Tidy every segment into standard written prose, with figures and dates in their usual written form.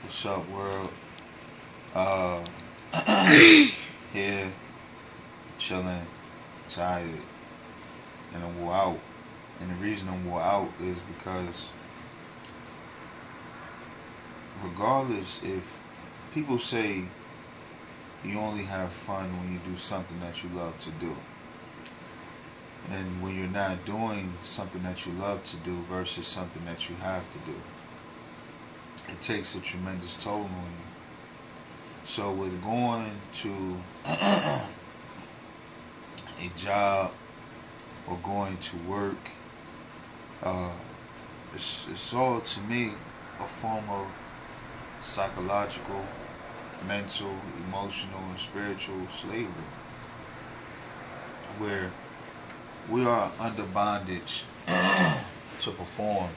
What's up, world? Uh, Here, chilling, tired, and I'm wore out. And the reason I'm wore out is because, regardless, if people say you only have fun when you do something that you love to do, and when you're not doing something that you love to do versus something that you have to do, it takes a tremendous toll on you. So with going to a job or going to work, it's all, to me, a form of psychological, mental, emotional, and spiritual slavery, where we are under bondage to perform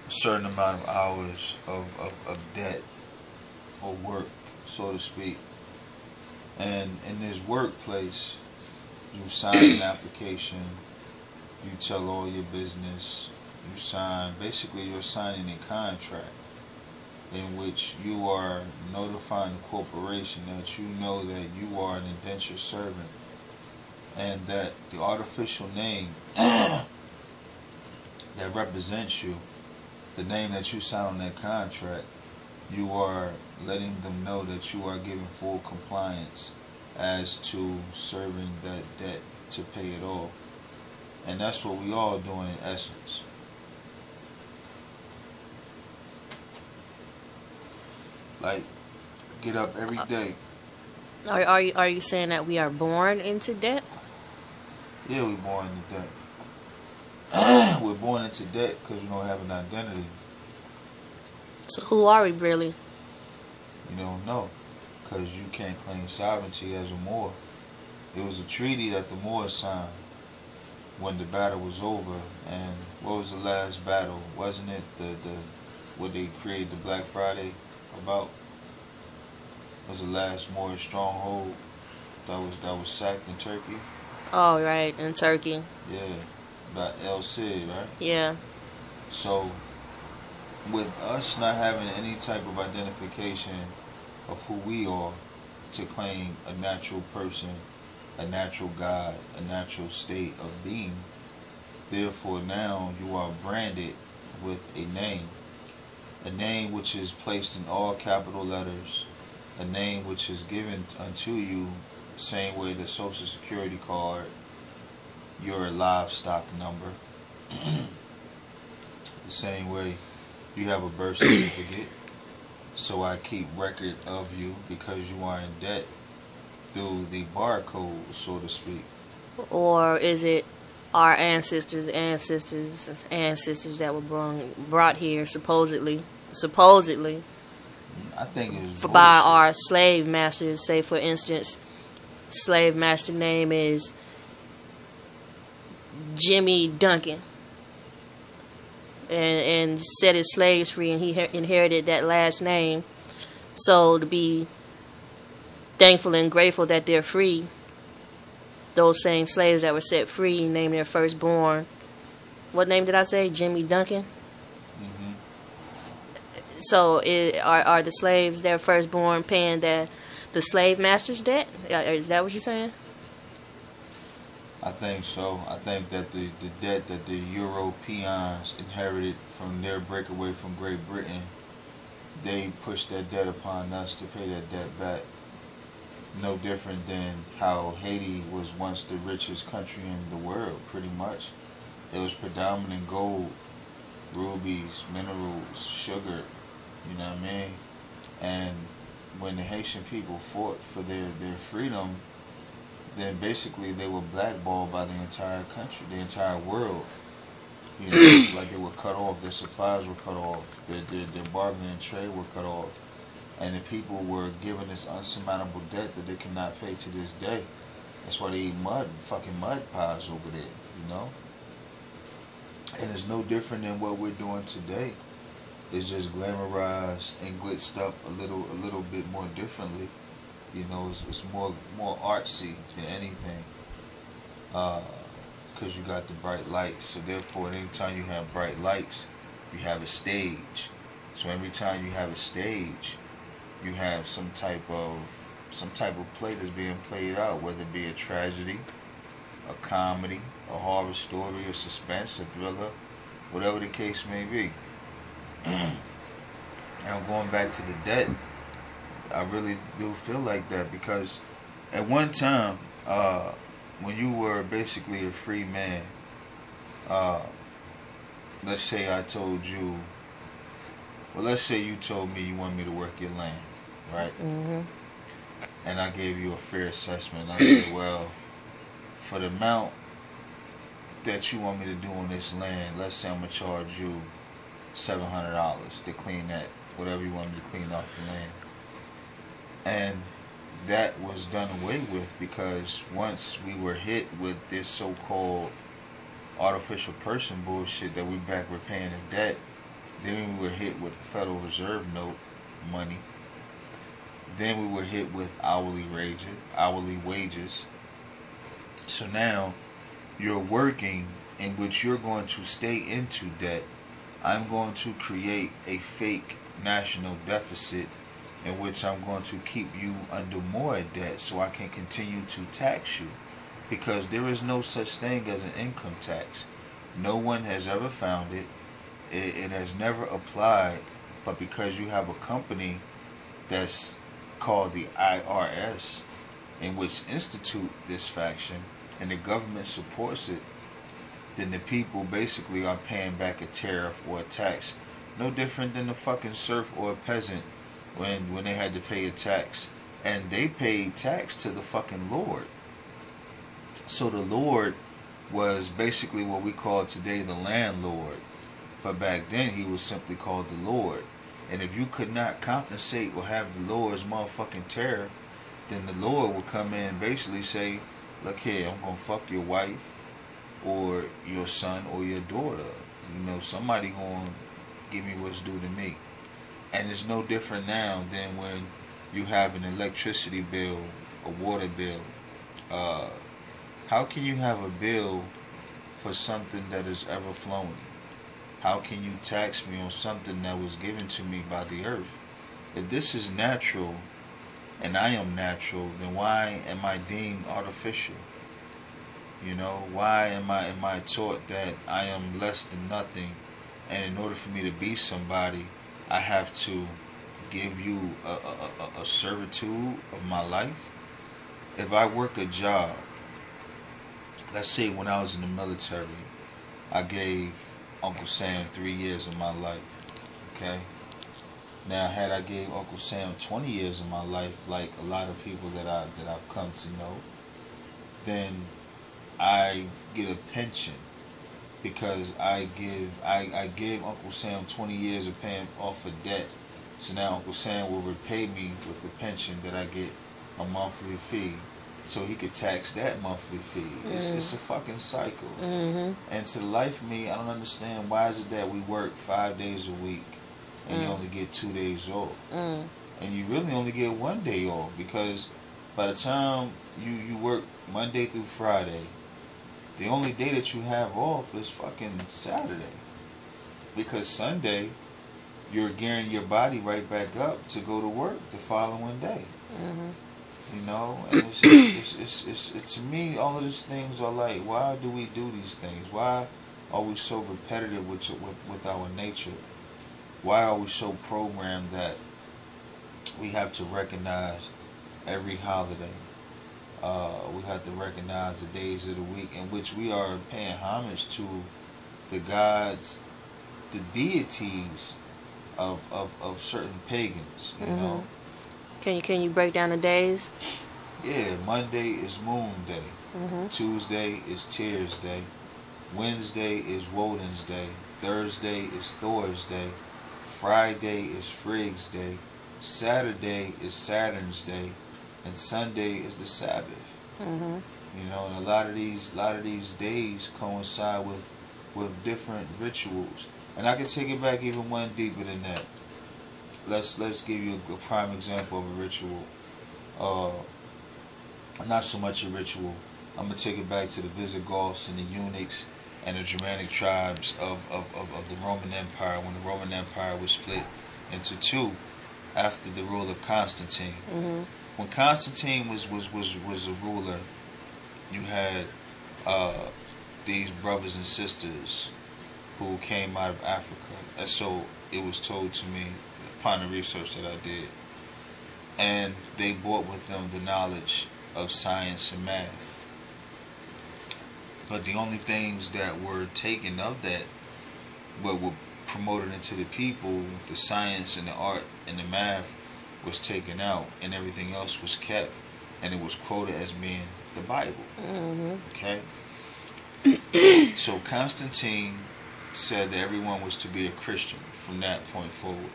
a certain amount of hours of debt or work, so to speak. And in this workplace, you sign an application, you tell all your business, you sign, basically you're signing a contract in which you are notifying the corporation that you know that you are an indentured servant, and that the artificial name that represents you, the name that you sign on that contract, you are letting them know that you are giving full compliance as to serving that debt to pay it off. And that's what we all doing in essence. Like, get up every day. Are you saying that we are born into debt? Yeah, we're born into debt. We're born into debt because we don't have an identity. So who are we really? You don't know, because you can't claim sovereignty as a Moor. It was a treaty that the Moors signed when the battle was over. And what was the last battle? Wasn't it the what they created the Black Friday about? Was the last Moorish stronghold that was sacked in Turkey? Oh, right, in Turkey. Yeah, about El Cid, right? Yeah. So, with us not having any type of identification of who we are to claim a natural person, a natural God, a natural state of being, therefore now you are branded with a name which is placed in all capital letters, a name which is given unto you the same way the Social Security card, your livestock number, the same way you have a birth certificate. So I keep record of you because you are in debt through the barcode, so to speak. Or is it our ancestors that were brought here supposedly I think it was by our slave masters? Say, for instance, slave master name is Jimmy Duncan, and set his slaves free, and he inherited that last name. So to be thankful and grateful that they're free, those same slaves that were set free named their firstborn, what name did I say? Jimmy Duncan. Mm-hmm. So are the slaves, their firstborn, paying the slave master's debt? Is that what you're saying? I think so. I think that the debt that the Europeans inherited from their breakaway from Great Britain, they pushed that debt upon us to pay that debt back. No different than how Haiti was once the richest country in the world, pretty much. It was predominant gold, rubies, minerals, sugar, you know what I mean? And when the Haitian people fought for their freedom, then basically they were blackballed by the entire country, the entire world. You know, like they were cut off, their supplies were cut off, their bargaining trade were cut off. And the people were given this unsurmountable debt that they cannot pay to this day. That's why they eat fucking mud pies over there, you know? And it's no different than what we're doing today. It's just glamorized and glitzed up a little bit more differently. You know, it's more artsy than anything. Because you got the bright lights. So therefore, anytime you have bright lights, you have a stage. So every time you have a stage, you have some type of play that's being played out, whether it be a tragedy, a comedy, a horror story, a suspense, a thriller, whatever the case may be. Now going back to the debt, I really do feel like that because at one time, when you were basically a free man, let's say I told you, well, let's say you told me you want me to work your land, right? Mm-hmm. And I gave you a fair assessment. I said, well, for the amount that you want me to do on this land, let's say I'm going to charge you $700 to clean that, whatever you want me to clean off the land. And that was done away with because once we were hit with this so-called artificial person bullshit that we back were paying in debt, then we were hit with the Federal Reserve note money. Then we were hit with hourly wages. So now you're working in which you're going to stay into debt. I'm going to create a fake national deficit in which I'm going to keep you under more debt so I can continue to tax you. Because there is no such thing as an income tax. No one has ever found it. It has never applied. But because you have a company that's called the IRS, in which institute this faction, and the government supports it, then the people basically are paying back a tariff or a tax. No different than the fucking serf or a peasant when they had to pay a tax. And they paid tax to the fucking Lord. So the Lord was basically what we call today the landlord. But back then he was simply called the Lord. And if you could not compensate or have the Lord's motherfucking tariff, then the Lord would come in and basically say, look here, I'm going to fuck your wife or your son or your daughter. You know, somebody going to give me what's due to me. And it's no different now than when you have an electricity bill, a water bill. How can you have a bill for something that is ever flowing? How can you tax me on something that was given to me by the earth? If this is natural and I am natural, then why am I deemed artificial? You know, why am I taught that I am less than nothing, and in order for me to be somebody, I have to give you a servitude of my life? If I work a job, let's say when I was in the military, I gave Uncle Sam 3 years of my life, okay? Now, had I gave Uncle Sam 20 years of my life, like a lot of people that I've come to know, then I get a pension because I gave Uncle Sam 20 years of paying off a debt. So now Uncle Sam will repay me with the pension that I get a monthly fee, so he could tax that monthly fee. It's a fucking cycle. Mm-hmm. And to the life of me, I don't understand why is it that we work 5 days a week and you only get 2 days off. And you really only get 1 day off, because by the time you work Monday through Friday, the only day that you have off is fucking Saturday. Because Sunday, you're gearing your body right back up to go to work the following day. Mm-hmm. You know, and it's to me, all of these things are like, why do we do these things? Why are we so repetitive with our nature? Why are we so programmed that we have to recognize every holiday? We have to recognize the days of the week in which we are paying homage to the gods, the deities of certain pagans, you know. Can you break down the days? Yeah, Monday is Moon Day. Mm-hmm. Tuesday is Tears Day. Wednesday is Woden's Day. Thursday is Thor's Day. Friday is Frigg's Day. Saturday is Saturn's Day. And Sunday is the Sabbath. Mm-hmm. You know, and a lot of these days coincide with different rituals. And I can take it back even one deeper than that. Let's give you a prime example of a ritual. Not so much a ritual. I'm gonna take it back to the Visigoths and the eunuchs and the Germanic tribes of the Roman Empire, when the Roman Empire was split into two after the rule of Constantine. Mm-hmm. When Constantine was a ruler, you had these brothers and sisters who came out of Africa. And so it was told to me upon the research that I did. And they brought with them the knowledge of science and math. But the only things that were taken of that, what were promoted into the people, the science and the art and the math was taken out, and everything else was kept, and it was quoted as being the Bible. Mm-hmm. Okay? So Constantine said that everyone was to be a Christian from that point forward.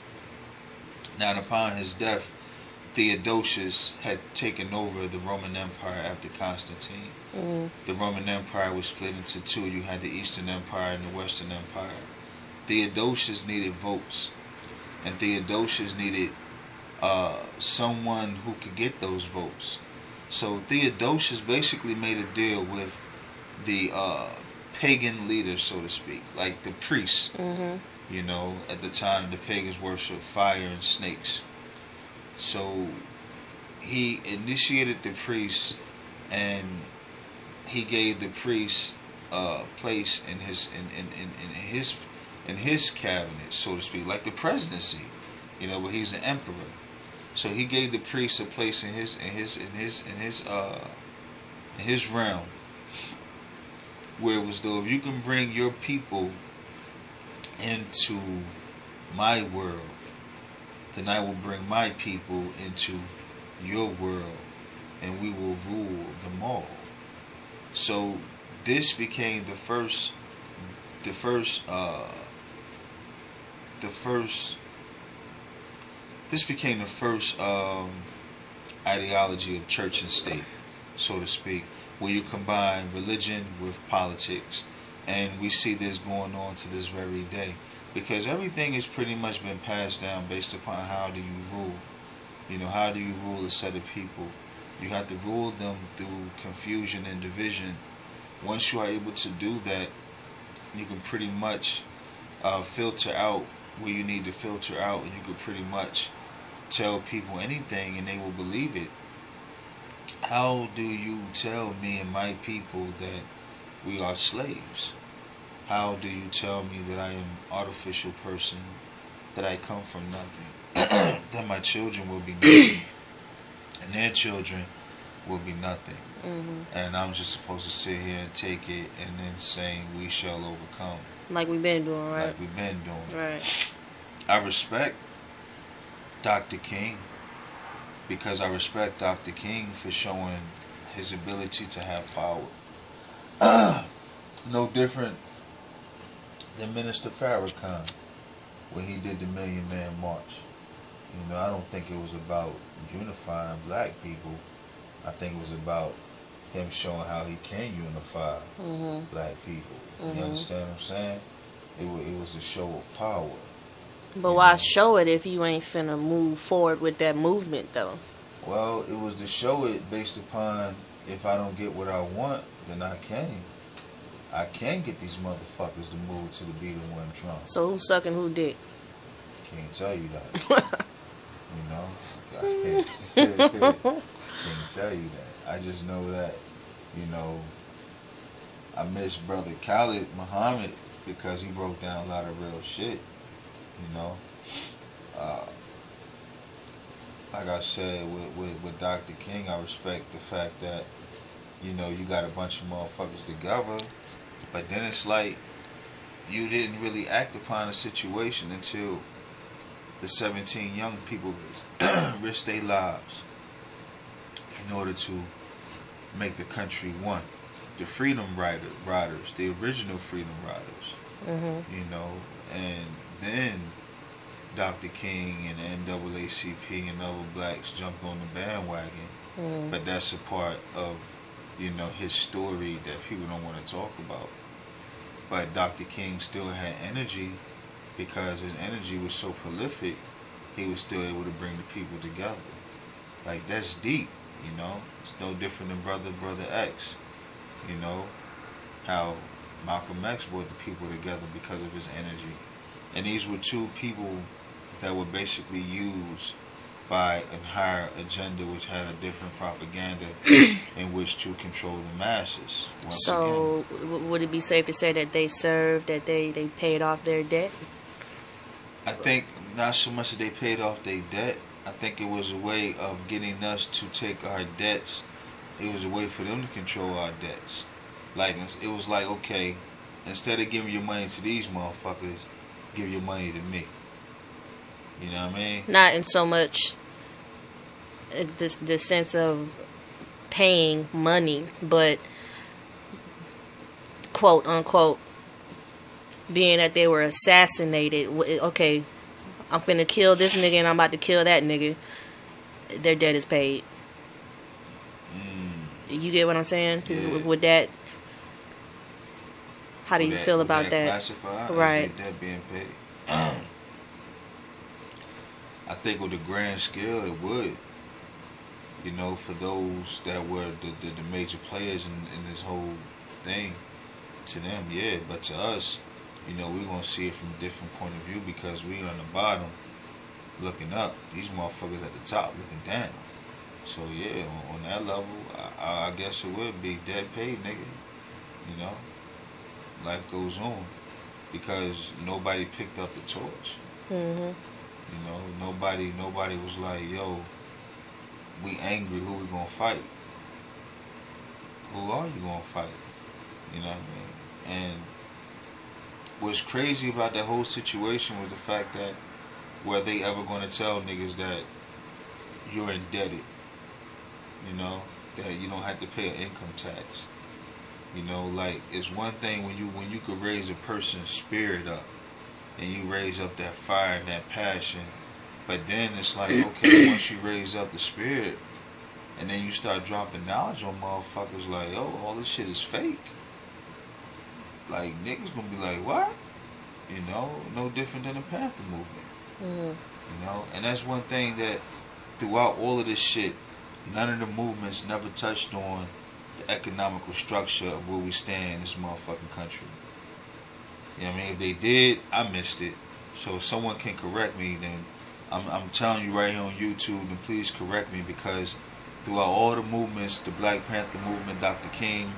Now, upon his death, Theodosius had taken over the Roman Empire after Constantine. Mm-hmm. The Roman Empire was split into two. You had the Eastern Empire and the Western Empire. Theodosius needed votes, and Theodosius needed someone who could get those votes. So Theodosius basically made a deal with the pagan leaders, so to speak, like the priests. Mm-hmm. You know, at the time the pagans worshipped fire and snakes. So he initiated the priests, and he gave the priests a place in his cabinet, so to speak, like the presidency. You know, but he's the emperor. So he gave the priests a place in his realm, where it was though, if you can bring your people into my world, then I will bring my people into your world, and we will rule them all. So this became the first ideology of church and state, so to speak, where you combine religion with politics. And we see this going on to this very day, because everything has pretty much been passed down based upon how do you rule. You know, how do you rule a set of people? You have to rule them through confusion and division. Once you are able to do that, you can pretty much filter out where you need to filter out, and you can pretty much tell people anything and they will believe it. How do you tell me and my people that we are slaves? How do you tell me that I am an artificial person, that I come from nothing, that my children will be nothing, and their children will be nothing? Mm-hmm. And I'm just supposed to sit here and take it and then saying we shall overcome. Like we've been doing, right? Like we've been doing. Right. I respect Dr. King, because I respect Dr. King for showing his ability to have power. No different than Minister Farrakhan when he did the Million Man March. You know, I don't think it was about unifying black people. I think it was about him showing how he can unify black people. You understand what I'm saying? It was a show of power. But why show it if you ain't finna move forward with that movement, though? Well, it was to show it based upon, if I don't get what I want, then I can get these motherfuckers to move to the beat of one drum. So who's sucking who dick? Can't tell you that. You know? Can't tell you that. I just know that, you know, I miss Brother Khalid Muhammad because he broke down a lot of real shit. You know? Like I said, with Dr. King, I respect the fact that, you know, you got a bunch of motherfuckers together, but then it's like you didn't really act upon a situation until the 17 young people risked their lives in order to make the country one. The Freedom Riders, the original Freedom Riders, you know, and then Dr. King and the NAACP and other blacks jumped on the bandwagon, but that's a part of, you know, his story that people don't want to talk about. But Dr. King still had energy, because his energy was so prolific, he was still able to bring the people together. Like, that's deep, you know. It's no different than Brother X, you know, how Malcolm X brought the people together because of his energy. And these were two people that were basically used by a higher agenda, which had a different propaganda in which to control the masses. So, would it be safe to say that they served, that they paid off their debt? I think not so much that they paid off their debt. I think it was a way of getting us to take our debts. It was a way for them to control our debts. Like, it was like, okay, instead of giving your money to these motherfuckers, give your money to me. You know what I mean? Not in so much the sense of paying money, but quote unquote, being that they were assassinated. Okay, I'm finna kill this nigga and I'm about to kill that nigga. Their debt is paid. You get what I'm saying? Yeah. With that, how do you feel about that? Classified right. As their debt being paid. I think with the grand scale, it would. You know, for those that were the major players in this whole thing, to them, yeah. But to us, you know, we're going to see it from a different point of view because we on the bottom looking up. These motherfuckers at the top looking down. So, yeah, on that level, I guess it would be debt paid, nigga. You know? Life goes on. Because nobody picked up the torch. Mm-hmm. You know, nobody was like, yo, we angry, who we gonna fight? Who are you gonna fight? You know what I mean? And what's crazy about that whole situation was the fact that were they ever gonna tell niggas that you're indebted? You know, that you don't have to pay an income tax. You know, like, it's one thing when you could raise a person's spirit up and you raise up that fire and that passion, but then it's like, okay, once you raise up the spirit and then you start dropping knowledge on motherfuckers like, oh, all this shit is fake. Like, niggas gonna be like, what? You know, no different than the Panther movement. You know, and that's one thing that throughout all of this shit, none of the movements never touched on the economical structure of where we stand in this motherfucking country. You know what I mean? If they did, I missed it. So if someone can correct me, then I'm telling you right here on YouTube, then please correct me, because throughout all the movements, the Black Panther movement, Dr. King,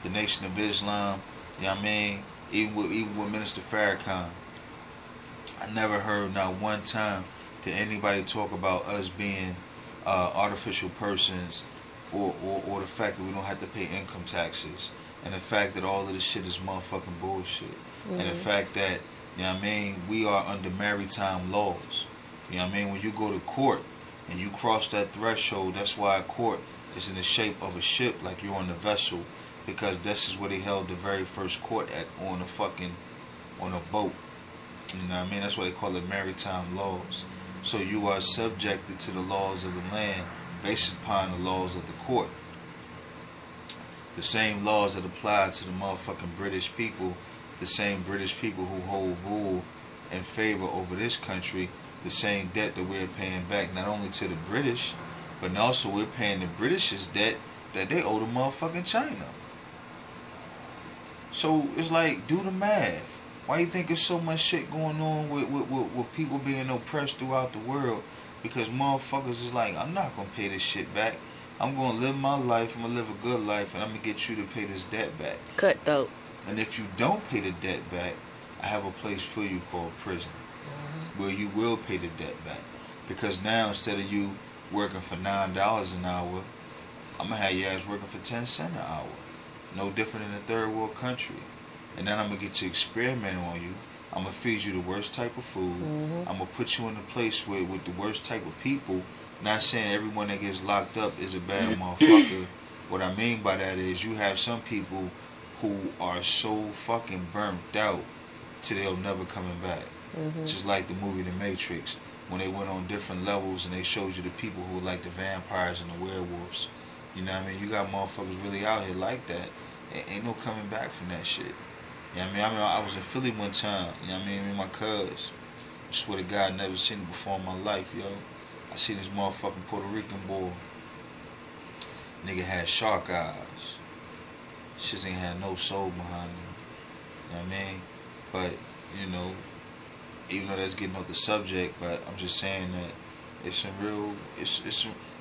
the Nation of Islam, you know what I mean? Even with Minister Farrakhan, I never heard not one time did anybody talk about us being artificial persons, or the fact that we don't have to pay income taxes, and the fact that all of this shit is motherfucking bullshit, and the fact that, you know what I mean, we are under maritime laws. You know what I mean? When you go to court and you cross that threshold, that's why a court is in the shape of a ship, like you're on the vessel, because this is where they held the very first court at, on a boat. You know what I mean? That's why they call it maritime laws. So you are subjected to the laws of the land based upon the laws of the court. The same laws that apply to the motherfucking British people, the same British people who hold rule and favor over this country, the same debt that we're paying back not only to the British, but also we're paying the British's debt that they owe to motherfucking China. So it's like, do the math. Why you think there's so much shit going on with people being oppressed throughout the world? Because motherfuckers is like, I'm not going to pay this shit back. I'm going to live my life, I'm going to live a good life, and I'm going to get you to pay this debt back. Cutthroat. And if you don't pay the debt back, I have a place for you called prison, where you will pay the debt back. Because now, instead of you working for $9 an hour, I'm going to have your ass working for 10 cents an hour. No different in a third world country. And then I'm going to get to experiment on you. I'm going to feed you the worst type of food. I'm going to put you in a place with the worst type of people. Not saying everyone that gets locked up is a bad motherfucker. What I mean by that is you have some people who are so fucking burnt out till they'll never coming back. Just like the movie The Matrix, when they went on different levels and they showed you the people who were like the vampires and the werewolves. You know what I mean? You got motherfuckers really out here like that. Ain't no coming back from that shit. You know what I mean? I was in Philly one time, you know what I mean, with my cuz. I swear to God, never seen it before in my life, yo. I seen this motherfucking Puerto Rican boy. Nigga had shark eyes. Shit ain't had no soul behind him. You know what I mean? But, you know, even though that's getting off the subject, but I'm just saying that it's some real, it's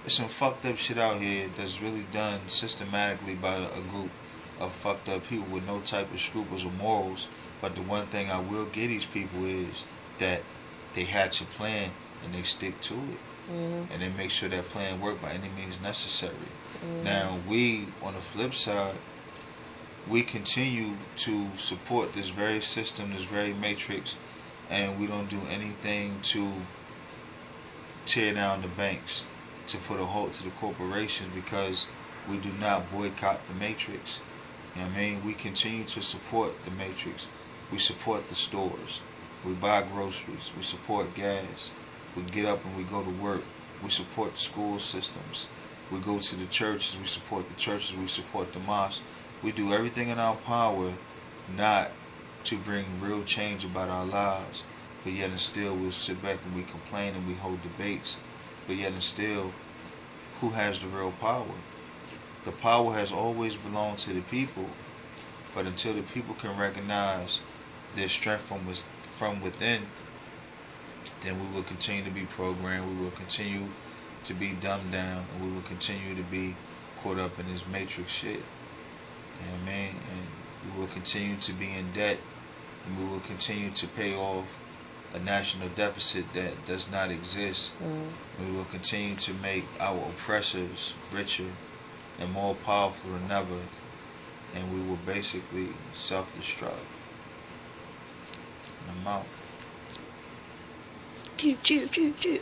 some fucked up shit out here that's really done systematically by a group of fucked up people with no type of scruples or morals. But the one thing I will give these people is that they hatch a plan and they stick to it. And they make sure that plan work by any means necessary. Now, we, on the flip side, we continue to support this very system, this very matrix, and we don't do anything to tear down the banks, to put a halt to the corporations, because we do not boycott the matrix. You know what I mean? We continue to support the matrix. We support the stores. We buy groceries. We support gas. We get up and we go to work. We support the school systems. We go to the churches. We support the churches. We support the mosques. We do everything in our power not to bring real change about our lives, but yet and still we'll sit back and we complain and we hold debates, but yet and still, who has the real power? The power has always belonged to the people, but until the people can recognize their strength from within, then we will continue to be programmed, we will continue to be dumbed down, and we will continue to be caught up in this matrix shit. You know what I mean? And we will continue to be in debt, and we will continue to pay off a national deficit that does not exist. We will continue to make our oppressors richer and more powerful than ever, and we will basically self-destruct. And I'm out. Choo, choo, choo, choo.